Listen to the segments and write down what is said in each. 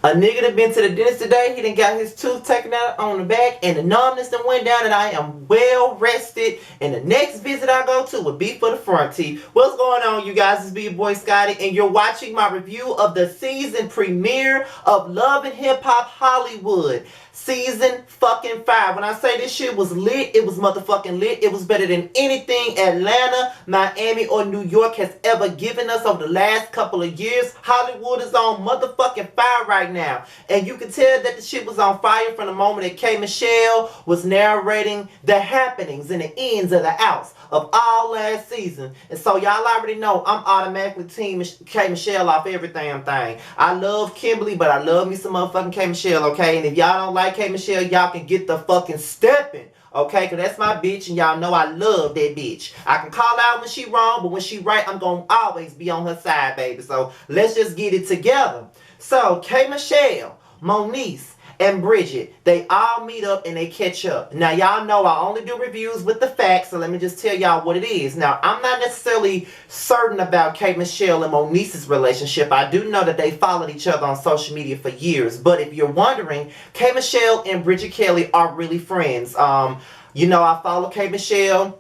A nigga that been to the dentist today, he done got his tooth taken out on the back, and the numbness done went down, and I am well rested. And the next visit I go to will be for the front teeth. What's going on, you guys? It's your boy Scotty, and you're watching my review of the season premiere of Love and Hip Hop Hollywood. Season fucking 5. When I say this shit was lit, it was motherfucking lit. It was better than anything Atlanta, Miami, or New York has ever given us over the last couple of years. Hollywood is on motherfucking fire right now. And you can tell that the shit was on fire from the moment that K. Michelle was narrating the happenings and the ins of the outs of all last season. And so y'all already know I'm automatically team K. Michelle off every damn thing. I love Kimberly, but I love me some motherfucking K. Michelle, okay? And if y'all don't like K. Michelle, y'all can get the fucking stepping. Okay, because that's my bitch, and y'all know I love that bitch. I can call out when she wrong, but when she right, I'm going to always be on her side, baby. So let's just get it together. So K. Michelle, Moniece, and Bridget, they all meet up and they catch up. Now, y'all know I only do reviews with the facts, so let me just tell y'all what it is. Now, I'm not necessarily certain about K. Michelle and Moniece's relationship. I do know that they followed each other on social media for years. But if you're wondering, K. Michelle and Bridget Kelly are really friends. You know, I follow K. Michelle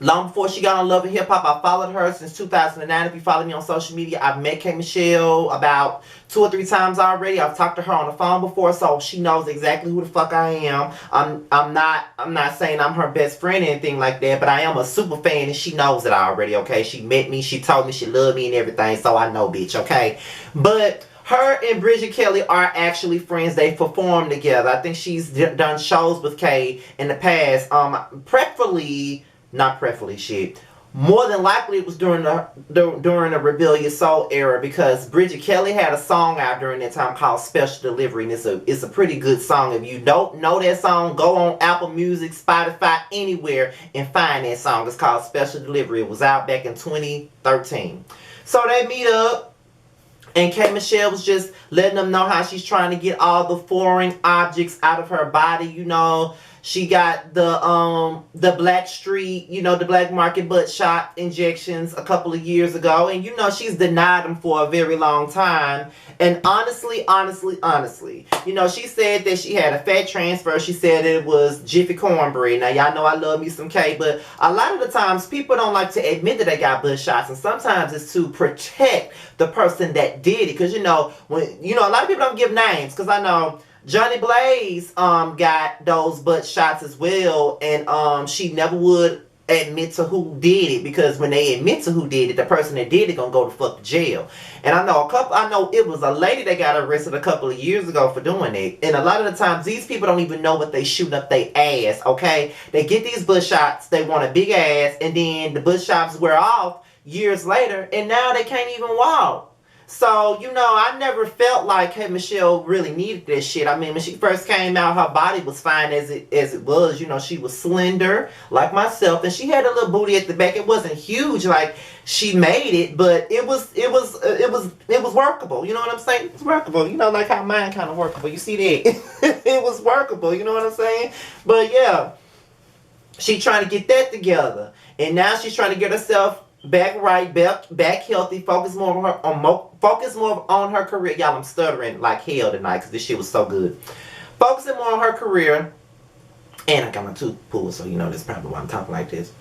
long before she got on Love and Hip Hop. I followed her since 2009. If you follow me on social media, I've met K. Michelle about 2 or 3 times already. I've talked to her on the phone before, so she knows exactly who the fuck I am. I'm not saying I'm her best friend or anything like that, but I am a super fan, and she knows it already, okay? She met me, she told me she loved me and everything, so I know, bitch, okay? But her and Bridget Kelly are actually friends. They perform together. I think she's done shows with Kay in the past. More than likely it was during the Rebellious Soul era, because Bridget Kelly had a song out during that time called Special Delivery, and it's a pretty good song. If you don't know that song, go on Apple Music, Spotify, anywhere, and find that song. It's called Special Delivery. It was out back in 2013. So they meet up, and K. Michelle was just letting them know how she's trying to get all the foreign objects out of her body, you know. She got the black street, you know, the black market butt shot injections a couple of years ago. And, you know, she's denied them for a very long time. And honestly, you know, she said that she had a fat transfer. She said it was Jiffy Cornbread. Now, y'all know I love me some K, but a lot of the times people don't like to admit that they got butt shots. And sometimes it's to protect the person that did it. Because, you know, a lot of people don't give names. Because I know Johnny Blaze got those butt shots as well, and she never would admit to who did it, because when they admit to who did it, the person that did it gonna go to fuck to jail. And I know it was a lady that got arrested a couple of years ago for doing it. And a lot of the times these people don't even know what they shooting up their ass, okay? They get these butt shots, they want a big ass, and then the butt shots wear off years later, and now they can't even walk. So, you know, I never felt like K. Michelle really needed this shit. I mean, when she first came out, her body was fine as it was. You know, she was slender, like myself, and she had a little booty at the back. It wasn't huge like she made it, but it was workable. You know what I'm saying? It was workable. You know, like how mine kind of workable. You see that? It was workable. You know what I'm saying? But yeah, she trying to get that together, and now she's trying to get herself back right, back healthy, focus more on her career. Y'all, I'm stuttering like hell tonight because this shit was so good. Focusing more on her career, and I got my tooth pulled, so you know that's probably why I'm talking like this.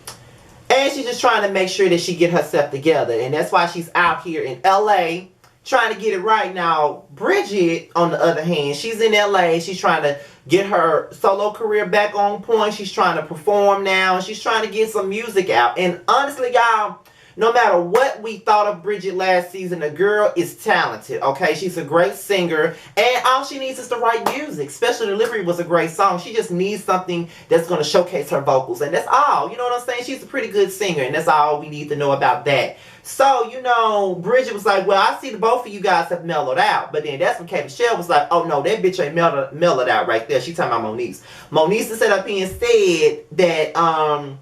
And she's just trying to make sure that she get herself together, and that's why she's out here in LA trying to get it right. Now, Bridget, on the other hand, she's in LA. She's trying to get her solo career back on point. She's trying to perform now, and she's trying to get some music out. And honestly, y'all, no matter what we thought of Bridget last season, the girl is talented, okay? She's a great singer, and all she needs is to write music. Special Delivery was a great song. She just needs something that's going to showcase her vocals, and that's all. You know what I'm saying? She's a pretty good singer, and that's all we need to know about that. So, you know, Bridget was like, well, I see that both of you guys have mellowed out. But then that's when K. Michelle was like, oh, no, that bitch ain't mellowed out right there. She talking about Moniece. Moniece said up here and said that,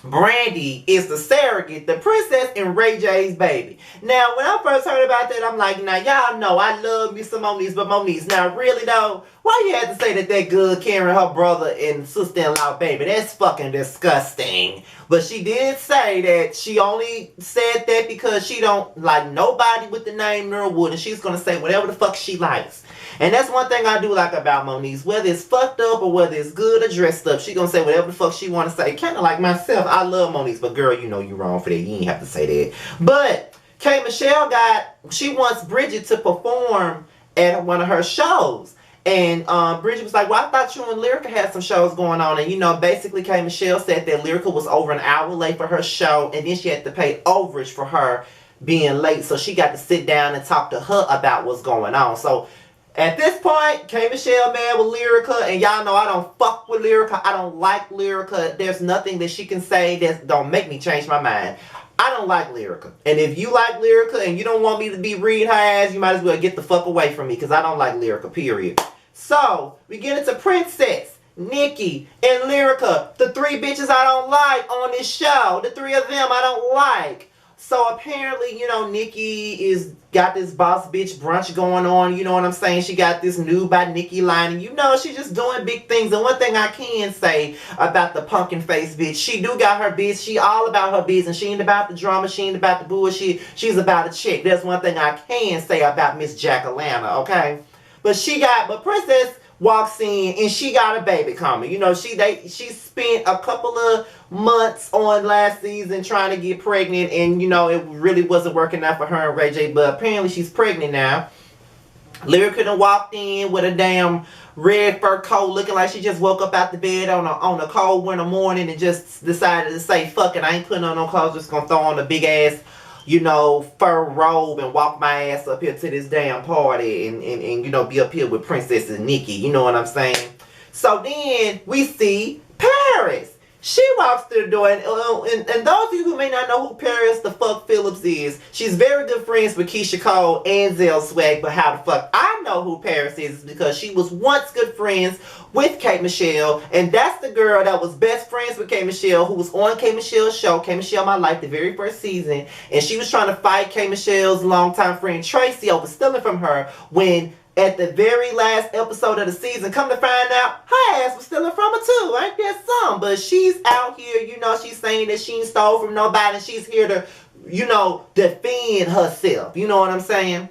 Brandy is the surrogate, the princess, and Ray J's baby. Now, when I first heard about that, I'm like, now, y'all know I love me some Moniece, but Moniece, now, really, though, why you had to say that good carrying her brother and sister-in-law baby? That's fucking disgusting. But she did say that she only said that because she don't like nobody with the name Norwood, and she's going to say whatever the fuck she likes. And that's one thing I do like about Moniece. Whether it's fucked up or whether it's good or dressed up, she gonna say whatever the fuck she want to say. Kind of like myself. I love Moniece, but girl, you know you wrong for that. You ain't have to say that. But K. Michelle she wants Bridget to perform at one of her shows. And Bridget was like, well, I thought you and Lyrica had some shows going on. And, you know, basically K. Michelle said that Lyrica was over an hour late for her show. And then she had to pay overage for her being late. So she got to sit down and talk to her about what's going on. So at this point, K. Michelle mad with Lyrica, and y'all know I don't fuck with Lyrica. I don't like Lyrica. There's nothing that she can say that don't make me change my mind. I don't like Lyrica. And if you like Lyrica and you don't want me to be reading her ass, you might as well get the fuck away from me, because I don't like Lyrica, period. So, we get into Princess, Nikki, and Lyrica. The three bitches I don't like on this show. The three of them I don't like. So apparently, you know, Nikki got this boss bitch brunch going on. You know what I'm saying? She got this Nude by Nikki line. And you know, she's just doing big things. And one thing I can say about the pumpkin face bitch, she do got her biz. She all about her business. She ain't about the drama. She ain't about the bullshit. She's about a chick. That's one thing I can say about Miss Jack Atlanta, okay? But Princess walks in and she got a baby coming. You know, she spent a couple of months on last season trying to get pregnant, and you know, it really wasn't working out for her and Ray J, but apparently she's pregnant now. Lyrica done walked in with a damn red fur coat looking like she just woke up out the bed on a cold winter morning and just decided to say, fuck it, I ain't putting on no clothes, just gonna throw on a big ass, you know, fur robe and walk my ass up here to this damn party and you know, be up here with Princess and Nikki. You know what I'm saying? So then we see Paris. She walks through the door, and those of you who may not know who Paris the fuck Phillips is, she's very good friends with Keisha Cole and Zell Swag, but how the fuck I know who Paris is because she was once good friends with K. Michelle, and that's the girl that was best friends with K. Michelle, who was on K. Michelle's show, K. Michelle My Life, the very first season, and she was trying to fight K. Michelle's longtime friend Tracy over stealing from her when at the very last episode of the season, come to find out, her ass was stealing from her too. Ain't that some? But she's out here, you know, she's saying that she ain't stole from nobody, and she's here to, you know, defend herself. You know what I'm saying?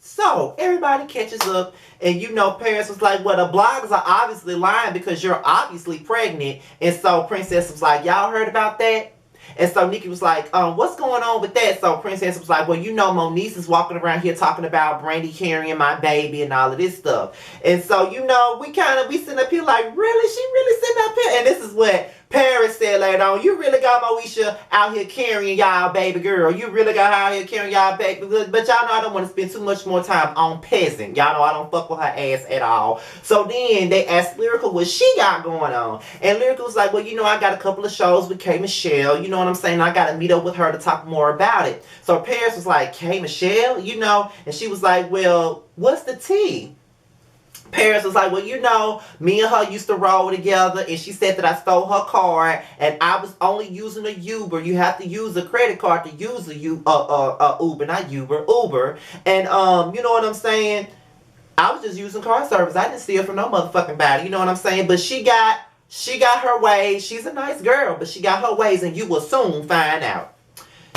So, everybody catches up, and you know, Paris was like, well, the bloggers are obviously lying because you're obviously pregnant. And so, Princess was like, y'all heard about that? And so Nikki was like, what's going on with that? So Princess was like, well, you know, Moniece is walking around here talking about Brandy carrying my baby and all of this stuff. And so, you know, we sitting up here like, really? She really sitting up here? And this is what Paris said later on. You really got Moesha out here carrying y'all baby girl. You really got her out here carrying y'all baby. But y'all know I don't want to spend too much more time on Peasant. Y'all know I don't fuck with her ass at all. So then they asked Lyrica what she got going on. And Lyrica was like, well, you know, I got a couple of shows with K. Michelle. You know what I'm saying? I got to meet up with her to talk more about it. So Paris was like, K. Michelle, you know? And she was like, well, what's the tea? Paris was like, well, you know, me and her used to roll together, and she said that I stole her card, and I was only using a Uber. You have to use a credit card to use a Uber, not Uber. And, you know what I'm saying? I was just using car service. I didn't steal from no motherfucking body. You know what I'm saying? But she got her ways. She's a nice girl, but she got her ways, and you will soon find out.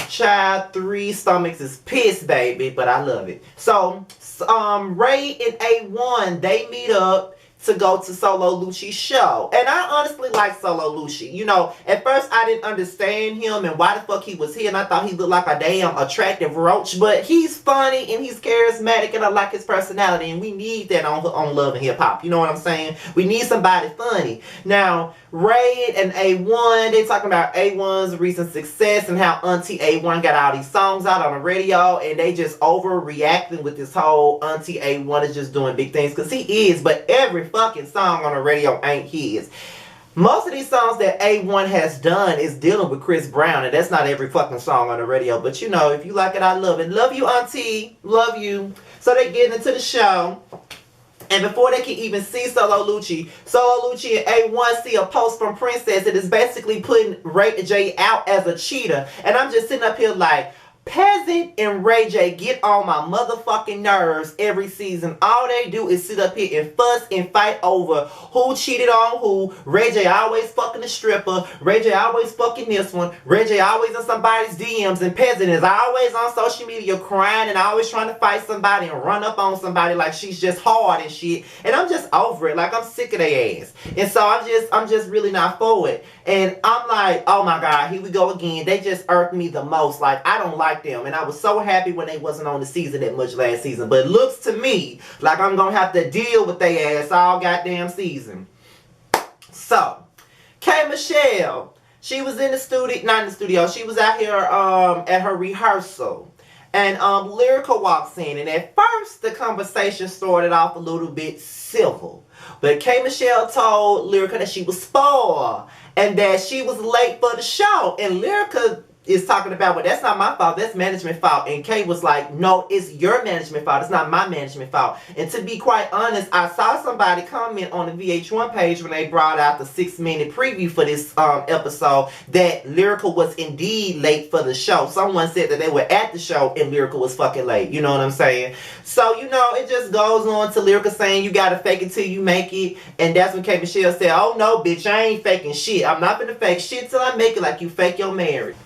Child, 3 stomachs is pissed, baby, but I love it. So, Ray and A1, they meet up to go to Solo Lucci's show. And I honestly like Solo Lucci. You know, at first I didn't understand him and why the fuck he was here, and I thought he looked like a damn attractive roach, but he's funny and he's charismatic and I like his personality, and we need that on Love and Hip Hop. You know what I'm saying? We need somebody funny. Now, Ray and A1, they talking about A1's recent success and how Auntie A1 got all these songs out on the radio, and they just overreacting with this whole Auntie A1 is just doing big things, because he is, but every fucking song on the radio ain't his. Most of these songs that A1 has done is dealing with Chris Brown, and that's not every fucking song on the radio, but you know, if you like it, I love it. Love you, Auntie. Love you. So they get into the show. And before they can even see Solo Lucci and A1 see a post from Princess that is basically putting Ray J out as a cheater. And I'm just sitting up here like, Peasant and Ray J get on my motherfucking nerves every season. All they do is sit up here and fuss and fight over who cheated on who. Ray J always fucking the stripper. Ray J always fucking this one. Ray J always in somebody's DMs. And Peasant is always on social media crying and always trying to fight somebody and run up on somebody like she's just hard and shit. And I'm just over it. Like, I'm sick of their ass. And so I'm just really not for it. And I'm like, oh my God, here we go again. They just irked me the most. Like, I don't like them. And I was so happy when they wasn't on the season that much last season. But it looks to me like I'm going to have to deal with their ass all goddamn season. So, K. Michelle, she was in the studio, not in the studio, she was out here at her rehearsal. And Lyrica walks in. And at first, the conversation started off a little bit civil. But K. Michelle told Lyrica that she was spoiled. And that she was late for the show. And Lyrica is talking about, well, that's not my fault, that's management fault. And Kay was like, no, it's your management fault, it's not my management fault. And to be quite honest, I saw somebody comment on the VH1 page when they brought out the 6-minute preview for this episode that Lyrica was indeed late for the show. Someone said that they were at the show and Lyrica was fucking late, you know what I'm saying? So, you know, it just goes on to Lyrica saying you gotta fake it till you make it. And that's when Kay Michelle said, oh no, bitch, I ain't faking shit. I'm not gonna fake shit till I make it like you fake your marriage.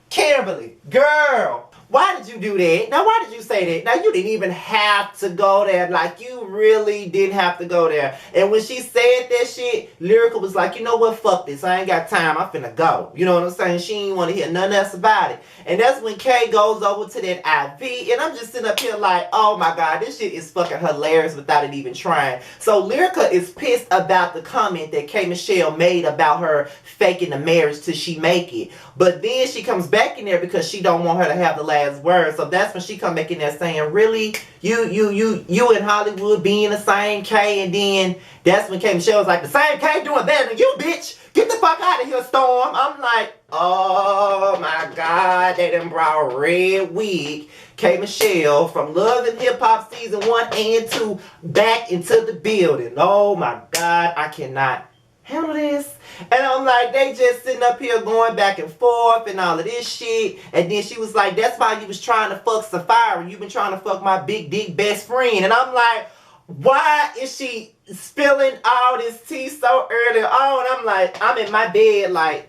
Kimberly, girl, why did you do that? Now, why did you say that? Now, you didn't even have to go there. Like, you really didn't have to go there. And when she said that shit, Lyrica was like, you know what? Fuck this. I ain't got time. I'm finna go. You know what I'm saying? She ain't want to hear nothing else about it. And that's when Kay goes over to that IV. And I'm just sitting up here like, oh my God, this shit is fucking hilarious without it even trying. So Lyrica is pissed about the comment that K. Michelle made about her faking the marriage till she make it. But then she comes back in there because she don't want her to have the last word. So that's when she come back in there saying, really? You in Hollywood being the same K? And then that's when K. Michelle was like, the same K doing better than you, bitch. Get the fuck out of here, Storm. I'm like, oh my God, they done brought Red Wig, K. Michelle from Love and Hip Hop season 1 and 2 back into the building. Oh my God, I cannot handle this. And I'm like, they just sitting up here going back and forth and all of this shit. And then she was like, that's why you was trying to fuck Sapphira. You been trying to fuck my big dick best friend. And I'm like, why is she spilling all this tea so early on? I'm like, I'm in my bed like,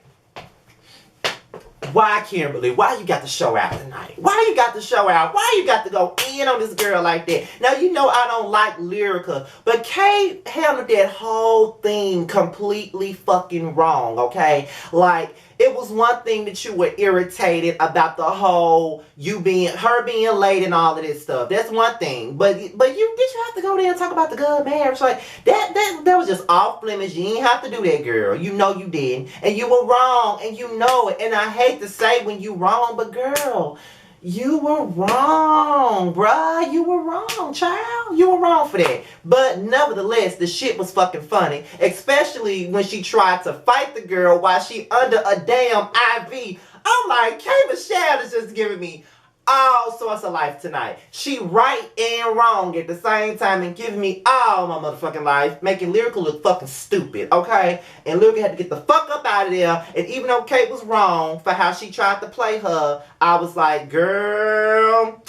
why, Kimberly? Why you got to show out tonight? Why you got to show out? Why you got to go in on this girl like that? Now, you know I don't like Lyrica, but Kay handled that whole thing completely fucking wrong, okay? Like, it was one thing that you were irritated about the whole her being late and all of this stuff. That's one thing. But you have to go there and talk about the good marriage. Like that was just off limits. You didn't have to do that, girl. You know you didn't. And you were wrong and you know it. And I hate to say when you wrong, but girl, you were wrong, bruh. You were wrong, child. You were wrong for that. But nevertheless, the shit was fucking funny. Especially when she tried to fight the girl while she under a damn IV. I'm like, K. Michelle is just giving me all sorts of life tonight. She right and wrong at the same time and giving me all my motherfucking life, making Lyrica look fucking stupid, okay? And Lyrica had to get the fuck up out of there. And even though Kate was wrong for how she tried to play her, I was like, girl,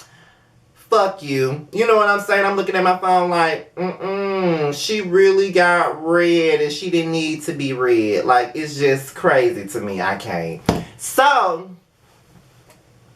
fuck you. You know what I'm saying? I'm looking at my phone like, she really got red and she didn't need to be red. Like, it's just crazy to me. I can't. So,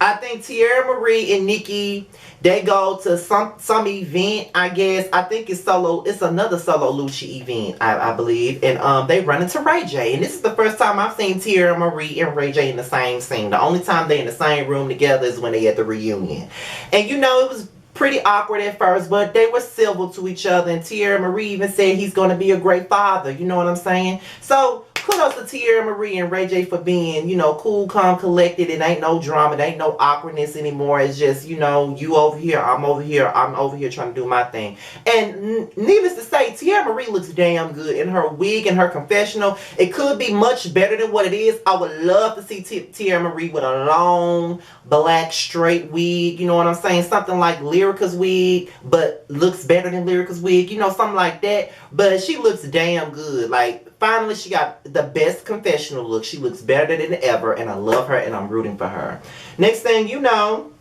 I think Tierra Marie and Nikki, they go to some event, I guess. I think it's another Solo Lucci event, I believe. And they run into Ray J. And this is the first time I've seen Tierra Marie and Ray J in the same scene. The only time they in the same room together is when they at the reunion. And you know, it was pretty awkward at first, but they were civil to each other. And Tierra Marie even said he's going to be a great father. You know what I'm saying? So, kudos to Tierra Marie and Ray J for being, you know, cool, calm, collected. It ain't no drama. It ain't no awkwardness anymore. It's just, you know, you over here, I'm over here, I'm over here trying to do my thing. And needless to say, Tierra Marie looks damn good in her wig and her confessional. It could be much better than what it is. I would love to see Tierra Marie with a long, black, straight wig. You know what I'm saying? Something like Lyrica's wig, but looks better than Lyrica's wig. You know, something like that. But she looks damn good. Like, finally, she got the best confessional look. She looks better than ever, and I love her, and I'm rooting for her. Next thing you know,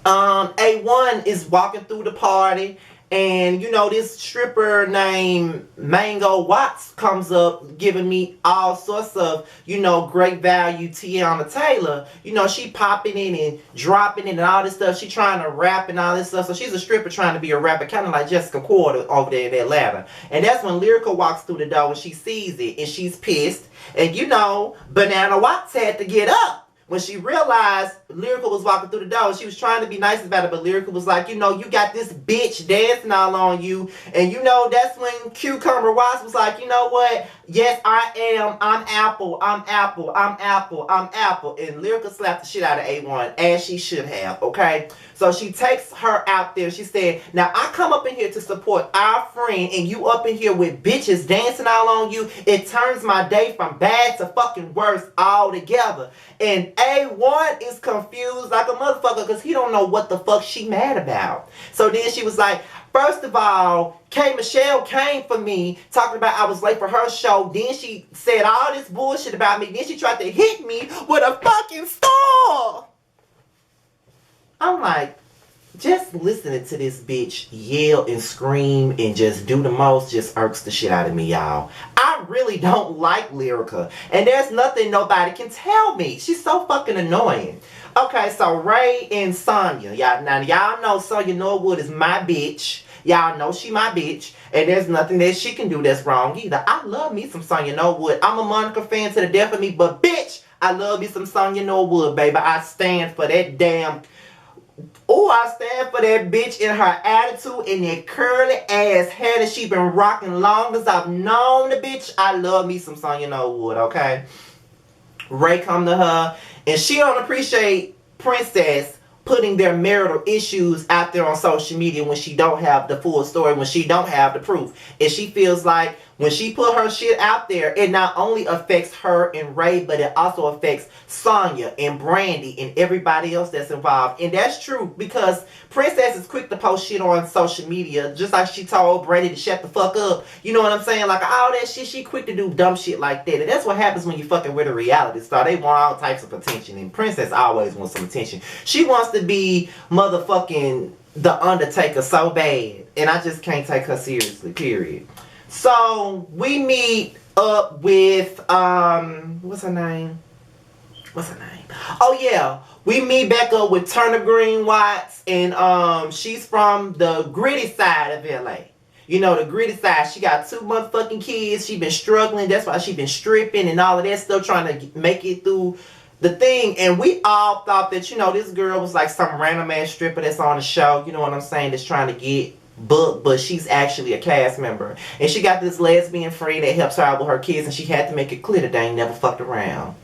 A1 is walking through the party, and you know, this stripper named Mango Watts comes up giving me all sorts of, you know, great value Tiana Taylor. You know, she popping in and dropping in and all this stuff. She trying to rap and all this stuff. So she's a stripper trying to be a rapper, kind of like Jessica Quarter over there in Atlanta. And that's when Lyrica walks through the door and she sees it and she's pissed. And you know, Banana Watts had to get up. When she realized Lyrica was walking through the door, she was trying to be nice about it, but Lyrica was like, you know, you got this bitch dancing all on you. And you know, that's when Cucumber Watts was like, you know what? Yes, I am. I'm Apple. I'm Apple. I'm Apple. I'm Apple. And Lyrica slapped the shit out of A1, as she should have, okay? So she takes her out there. She said, now I come up in here to support our friend, and you up in here with bitches dancing all on you. It turns my day from bad to fucking worse altogether. And A1 is confused like a motherfucker because he don't know what the fuck she mad about. So then she was like, first of all, K. Michelle came for me talking about I was late for her show. Then she said all this bullshit about me. Then she tried to hit me with a fucking star. I'm like, just listening to this bitch yell and scream and just do the most just irks the shit out of me, y'all. I really don't like Lyrica. And there's nothing nobody can tell me. She's so fucking annoying. Okay, so Ray and Sonya. Y'all know Sonya Norwood is my bitch. Y'all know she my bitch. And there's nothing that she can do that's wrong either. I love me some Sonya Norwood. I'm a Monica fan to the death of me. But bitch, I love me some Sonya Norwood, baby. I stand for that damn... Oh, I stand for that bitch in her attitude and that curly ass hair that she been rocking long as I've known the bitch. I love me some Sonya Norwood, okay? Ray come to her and she don't appreciate Princess putting their marital issues out there on social media when she don't have the full story, when she don't have the proof. And she feels like when she put her shit out there, it not only affects her and Ray, but it also affects Sonya and Brandy and everybody else that's involved. And that's true because Princess is quick to post shit on social media, just like she told Brandy to shut the fuck up. You know what I'm saying? Like all that shit, she quick to do dumb shit like that. And that's what happens when you fucking with a reality star. They want all types of attention. And Princess always wants some attention. She wants to be motherfucking The Undertaker so bad. And I just can't take her seriously, period. So we meet up with what's her name? Oh yeah, we meet back up with Turner Green Watts, and she's from the gritty side of LA. You know, the gritty side. She got 2 motherfucking kids. She been struggling. That's why she been stripping and all of that stuff, trying to make it through the thing. And we all thought that, you know, this girl was like some random ass stripper that's on the show. You know what I'm saying? That's trying to get booked, but she's actually a cast member. And she got this lesbian friend that helps her out with her kids, and she had to make it clear that they ain't never fucked around.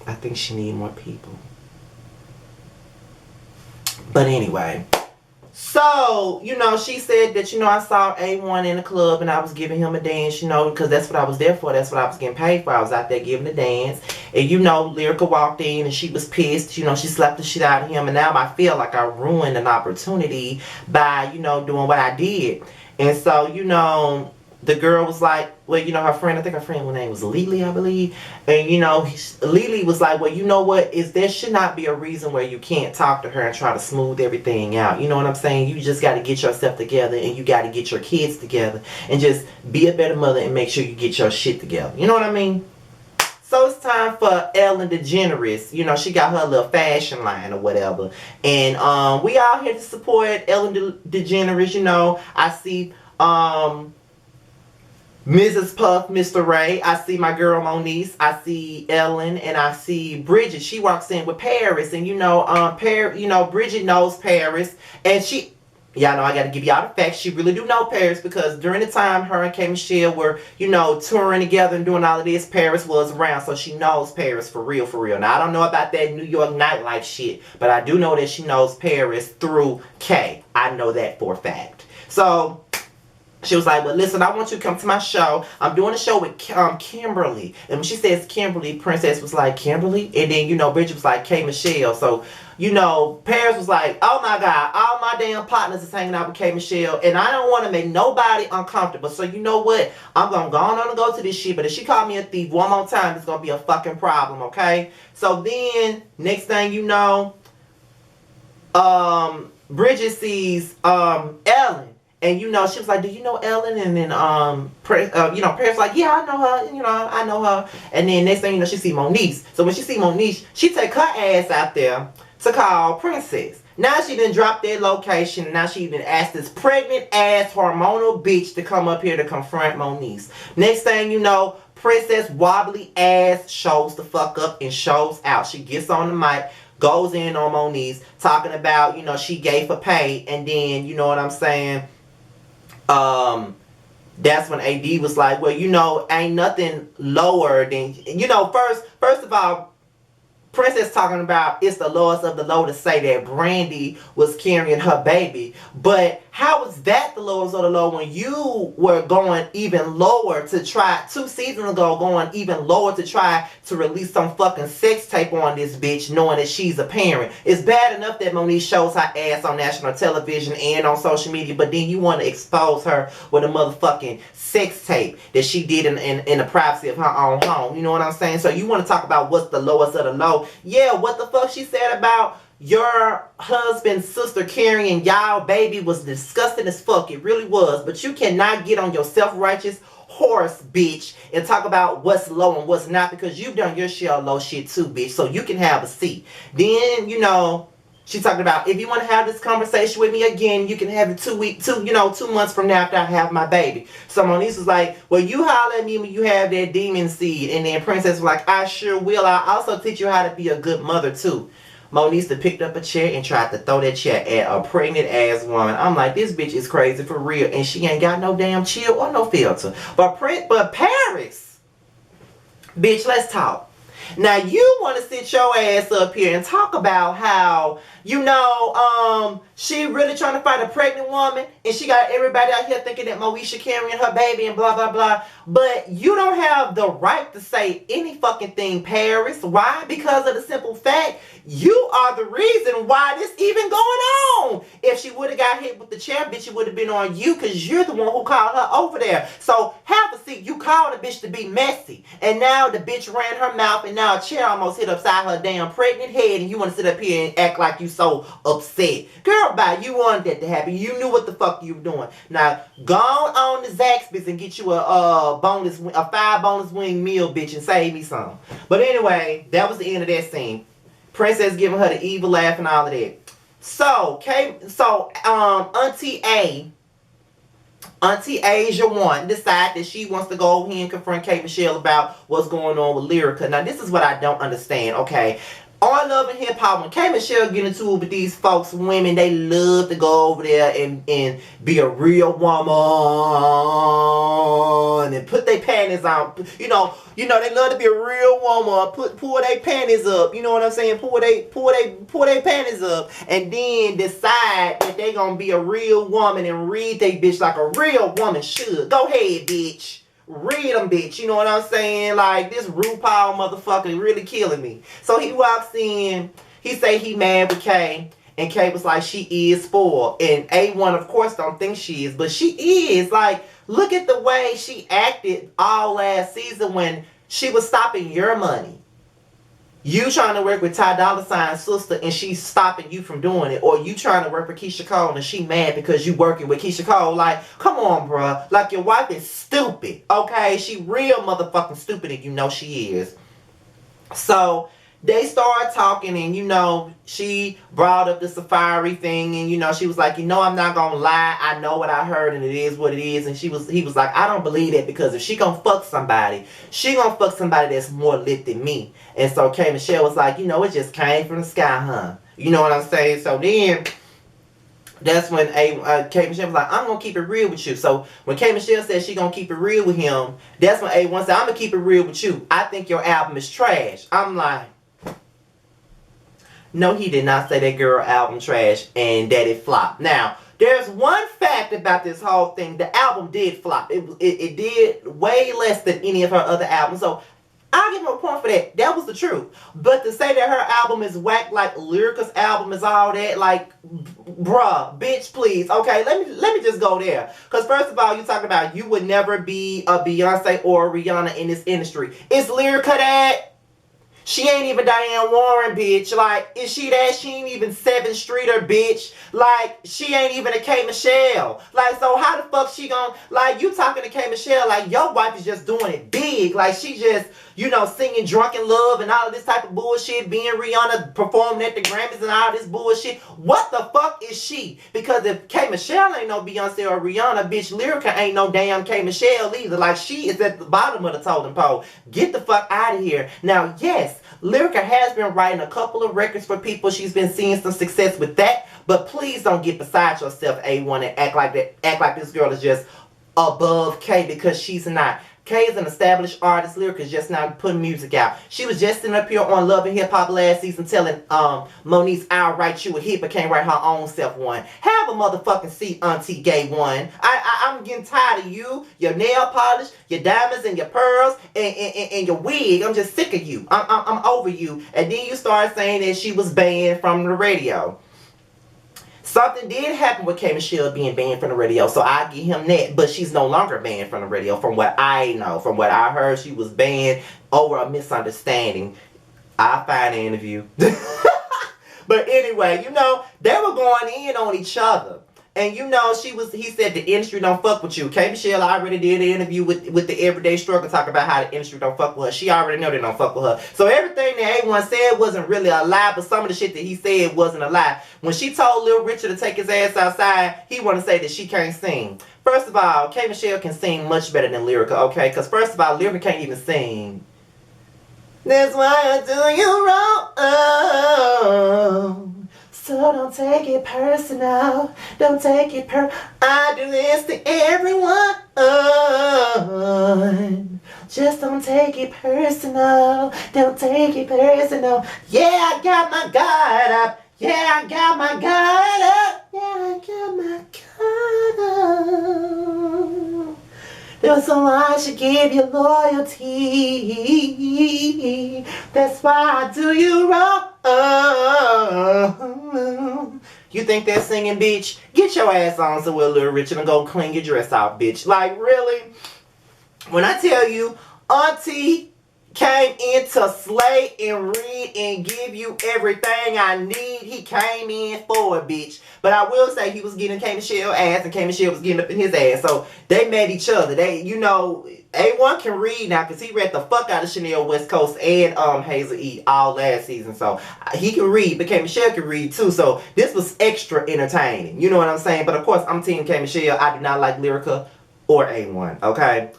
I think she need more people. But anyway, so, you know, she said that, you know, I saw A1 in the club and I was giving him a dance, you know, because that's what I was there for. That's what I was getting paid for. I was out there giving a dance. And, you know, Lyrica walked in and she was pissed. You know, she slapped the shit out of him. And now I feel like I ruined an opportunity by, you know, doing what I did. And so, you know, the girl was like, well, you know, her friend, I think her friend's name was Lily, I believe. And, you know, Lily was like, well, you know what? There should not be a reason where you can't talk to her and try to smooth everything out. You know what I'm saying? You just got to get yourself together and you got to get your kids together and just be a better mother and make sure you get your shit together. You know what I mean? So it's time for Ellen DeGeneres. You know, she got her little fashion line or whatever. And we all here to support Ellen DeGeneres. You know, I see... Mrs. Puff, Mr. Ray. I see my girl Moniece. I see Ellen, and I see Bridget. She walks in with Paris, and Bridget knows Paris, and y'all know I got to give y'all the facts. She really do know Paris because during the time her and K Michelle were, touring together and doing all of this, Paris was around, so she knows Paris for real, for real. Now I don't know about that New York nightlife shit, but I do know that she knows Paris through K. I know that for a fact. So she was like, well, listen, I want you to come to my show. I'm doing a show with Kimberly. And when she says Kimberly, Princess was like, Kimberly? And then, Bridget was like, K Michelle. So, Paris was like, oh my God, all my damn partners is hanging out with K Michelle. And I don't want to make nobody uncomfortable. So you know what? I'm going to go on and go to this shit. But if she called me a thief one more time, it's going to be a fucking problem, okay? So then, next thing you know, Bridget sees Ellen. And she was like, do you know Ellen? And then Paris like, yeah, I know her. I know her. And then next thing you know, she see Moniece. So when she see Moniece, she take her ass out there to call Princess. Now she done dropped their location. And now she even asked this pregnant ass hormonal bitch to come up here to confront Moniece. Next thing you know, Princess wobbly ass shows the fuck up and shows out. She gets on the mic, goes in on Moniece, talking about, she gave her pay. And then, you know what I'm saying? That's when AD was like, well, ain't nothing lower than, first of all, Princess talking about it's the lowest of the low to say that Brandy was carrying her baby. But how was that the lowest of the low when you were going even lower to try, 2 seasons ago, going even lower to try to release some fucking sex tape on this bitch knowing that she's a parent? It's bad enough that Moniece shows her ass on national television and on social media, but then you want to expose her with a motherfucking sex tape that she did in the privacy of her own home. You know what I'm saying? So you want to talk about what's the lowest of the low. Yeah, what the fuck she said about your husband's sister carrying y'all baby was disgusting as fuck. It really was. But you cannot get on your self-righteous horse, bitch, and talk about what's low and what's not, because you've done your share of low shit too, bitch. So you can have a seat. Then, she talking about, if you want to have this conversation with me again, you can have it 2 months from now after I have my baby. So Moniece was like, well, you holler at me when you have that demon seed. And then Princess was like, I sure will. I'll also teach you how to be a good mother too. Moniece picked up a chair and tried to throw that chair at a pregnant ass woman. I'm like, this bitch is crazy for real. And she ain't got no damn chill or no filter. But Paris, bitch, let's talk. Now you want to sit your ass up here and talk about how, she really trying to fight a pregnant woman and she got everybody out here thinking that Moesha carrying her baby and blah, blah, blah. But you don't have the right to say any fucking thing, Paris. Why? Because of the simple fact, you are the reason why this even going on. If she would have got hit with the chair, bitch, it would have been on you because you're the one who called her over there. So have a seat. You called the bitch to be messy. And now the bitch ran her mouth and now a chair almost hit upside her damn pregnant head and you want to sit up here and act like you so upset. Girl, bye. You wanted that to happen. You knew what the fuck you were doing. Now, go on to Zaxby's and get you a 5 bonus wing meal, bitch, and save me some. But anyway, that was the end of that scene. Princess giving her the evil laugh and all of that. So, Auntie Asia 1 decided that she wants to go over here and confront K Michelle about what's going on with Lyrica. Now, this is what I don't understand, okay? On Love and Hip Hop, when K Michelle get into it with these folks, women, they love to go over there and be a real woman and put their panties on. They love to be a real woman. Pull their panties up. You know what I'm saying? Pull their panties up, and then decide that they gonna be a real woman and read they bitch like a real woman should. Go ahead, bitch. Read them, bitch. You know what I'm saying? Like, this RuPaul motherfucker really killing me. So he walks in. He say he mad with Kay. And Kay was like, she is spoiled. And A1, of course, don't think she is. But she is. Like, look at the way she acted all last season when she was stopping your money. You trying to work with Ty Dolla $ign's sister and she's stopping you from doing it. Or you trying to work with Keisha Cole and she mad because you working with Keisha Cole. Like, come on, bruh. Like, your wife is stupid. Okay? She real motherfucking stupid and you know she is. So, they started talking, and you know, she brought up the safari thing, and you know, she was like, you know, I'm not gonna lie, I know what I heard, and it is what it is. And he was like, I don't believe that, because if she gonna fuck somebody, she gonna fuck somebody that's more lit than me. And so K Michelle was like, you know, it just came from the sky, huh? You know what I'm saying? So then that's when K Michelle was like, I'm gonna keep it real with you. So when K Michelle said she gonna keep it real with him, that's when A1 said, I'm gonna keep it real with you. I think your album is trash. I'm like, no, he did not say that girl album trash and that it flopped. Now, there's one fact about this whole thing. The album did flop. It did way less than any of her other albums. So I'll give her a point for that. That was the truth. But to say that her album is whack like Lyrica's album is all that, like, bruh, bitch, please. Okay, let me just go there. Because first of all, you talking about you would never be a Beyonce or a Rihanna in this industry. Is Lyrica that? She ain't even Diane Warren, bitch. Like, is she that? She ain't even 7th Streeter, bitch. Like, she ain't even a K Michelle. Like, so how the fuck she gon', like, you talking to K Michelle like your wife is just doing it big. Like, she just, you know, singing Drunken Love and all of this type of bullshit, being Rihanna, performing at the Grammys and all this bullshit. What the fuck is she? Because if K Michelle ain't no Beyonce or Rihanna, bitch, Lyrica ain't no damn K Michelle either. Like, she is at the bottom of the totem pole. Get the fuck out of here. Now, yes, Lyrica has been writing a couple of records for people. She's been seeing some success with that. But please don't get beside yourself, A1, and act like that. Act like this girl is just above K, because she's not. K is an established artist. Lyrica is just now putting music out. She was just sitting up here on Love and Hip Hop last season telling Moniece, I'll write you a hit, but can't write her own self one. Have a motherfucking seat, Auntie Gay One. I'm getting tired of you, your nail polish, your diamonds and your pearls, and your wig. I'm just sick of you. I'm over you. And then you start saying that she was banned from the radio. Something did happen with K Michelle being banned from the radio, so I give him that. But she's no longer banned from the radio, from what I know. From what I heard, she was banned over a misunderstanding. I'll find the interview. But anyway, you know, they were going in on each other. And you know, he said the industry don't fuck with you. K Michelle already did an interview with the Everyday Struggle, talking about how the industry don't fuck with her. She already know they don't fuck with her. So everything that A1 said wasn't really a lie, but some of the shit that he said wasn't a lie. When she told Lil Richard to take his ass outside, he want to say that she can't sing. First of all, K Michelle can sing much better than Lyrica, okay? Because first of all, Lyrica can't even sing. That's why I do you wrong. So don't take it personal. Don't take it I do this to everyone. Just don't take it personal. Don't take it personal. Yeah, I got my guard up. Yeah, I got my guard up. Yeah, I got my guard up. That's why I should give you loyalty. That's why I do you wrong. You think they're singing, bitch? Get your ass on somewhere, Little Richard, and go clean your dress off, bitch. Like, really? When I tell you, Auntie came in to slay and read and give you everything I need, he came in for it, bitch. But I will say he was getting K Michelle ass, and K Michelle was getting up in his ass. So they met each other. They, you know, A1 can read now, because he read the fuck out of Chanel West Coast and Hazel E all last season. So he can read, but K Michelle can read too. So this was extra entertaining. You know what I'm saying? But of course, I'm team K Michelle. I do not like Lyrica or A1, okay?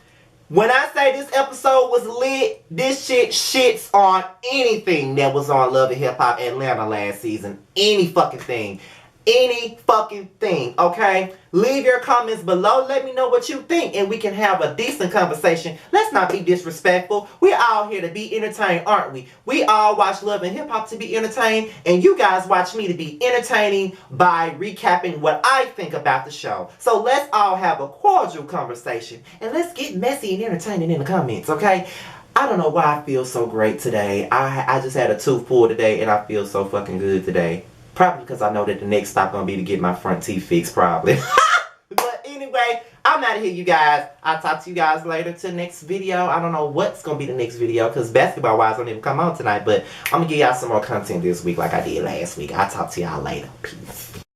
When I say this episode was lit, this shit shits on anything that was on Love and Hip Hop Atlanta last season. Any fucking thing. Any fucking thing, okay? Leave your comments below. Let me know what you think, and we can have a decent conversation. Let's not be disrespectful. We're all here to be entertained, aren't we? We all watch Love and Hip Hop to be entertained, and you guys watch me to be entertaining by recapping what I think about the show. So let's all have a cordial conversation, and let's get messy and entertaining in the comments, okay? I don't know why I feel so great today. I just had a tooth pulled today, and I feel so fucking good today. Probably because I know that the next stop gonna be to get my front teeth fixed, probably. But anyway, I'm out of here, you guys. I'll talk to you guys later to the next video. I don't know what's gonna be the next video, because basketball-wise don't even come on tonight. But I'm gonna give y'all some more content this week like I did last week. I'll talk to y'all later. Peace.